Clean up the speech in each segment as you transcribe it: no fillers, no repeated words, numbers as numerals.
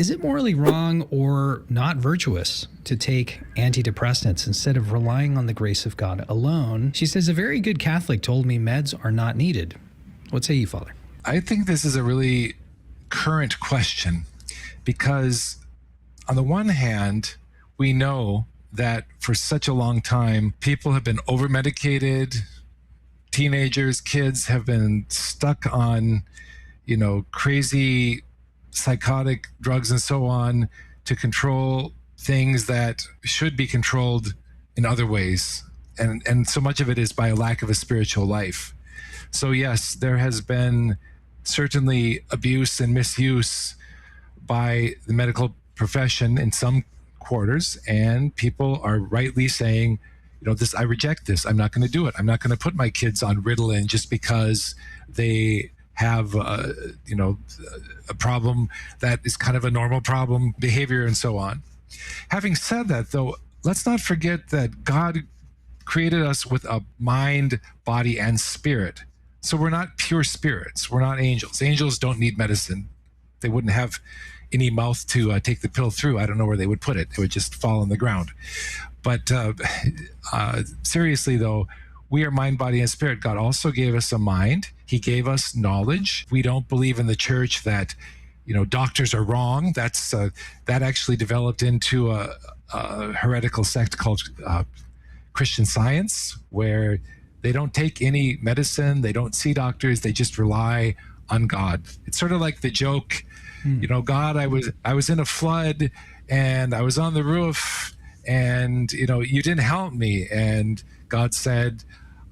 Is it morally wrong or not virtuous to take antidepressants instead of relying on the grace of God alone? She says, a very good Catholic told me meds are not needed. What say you, Father? I think this is a really current question because on the one hand, we know that for such a long time, people have been over-medicated. Teenagers, kids have been stuck on, crazy psychotic drugs and so on to control things that should be controlled in other ways. And so much of it is by a lack of a spiritual life. So yes, there has been certainly abuse and misuse by the medical profession in some quarters, and people are rightly saying, I reject this. I'm not going to do it. I'm not going to put my kids on Ritalin just because they have, a problem that is kind of a normal problem behavior and so on. Having said that, though, let's not forget that God created us with a mind, body, and spirit. So we're not pure spirits. We're not angels. Angels don't need medicine. They wouldn't have any mouth to take the pill through. I don't know where they would put it. It would just fall on the ground. But seriously, though, we are mind, body, and spirit. God also gave us a mind. He gave us knowledge. We don't believe in the church that, doctors are wrong. That actually developed into a heretical sect called Christian Science, where they don't take any medicine. They don't see doctors. They just rely on God. It's sort of like the joke, God, I was in a flood and I was on the roof and, you didn't help me. And God said,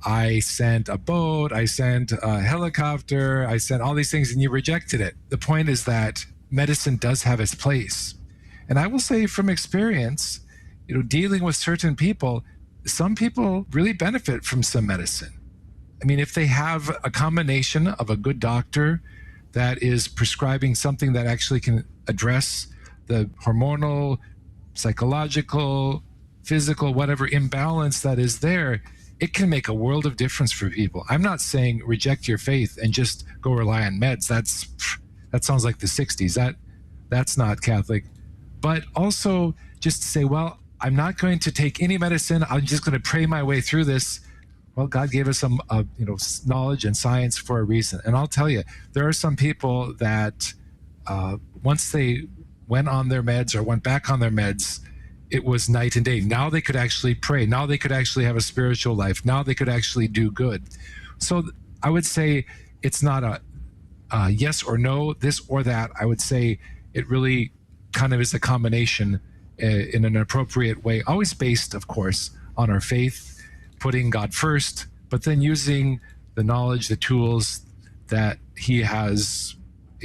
I sent a boat, I sent a helicopter, I sent all these things and you rejected it. The point is that medicine does have its place. And I will say from experience, dealing with certain people, some people really benefit from some medicine. I mean, if they have a combination of a good doctor that is prescribing something that actually can address the hormonal, psychological, physical, whatever imbalance that is there, it can make a world of difference for people. I'm not saying reject your faith and just go rely on meds. That sounds like the 60s. That's not Catholic. But also just to say, well, I'm not going to take any medicine. I'm just going to pray my way through this. Well, God gave us some, knowledge and science for a reason. And I'll tell you, there are some people that once they went on their meds or went back on their meds, it was night and day. Now they could actually pray. Now they could actually have a spiritual life. Now they could actually do good. So I would say it's not a yes or no, this or that. I would say it really kind of is a combination in an appropriate way, always based, of course, on our faith, putting God first, but then using the knowledge, the tools that He has,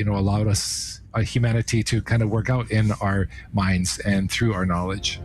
allowed us, humanity, to kind of work out in our minds and through our knowledge.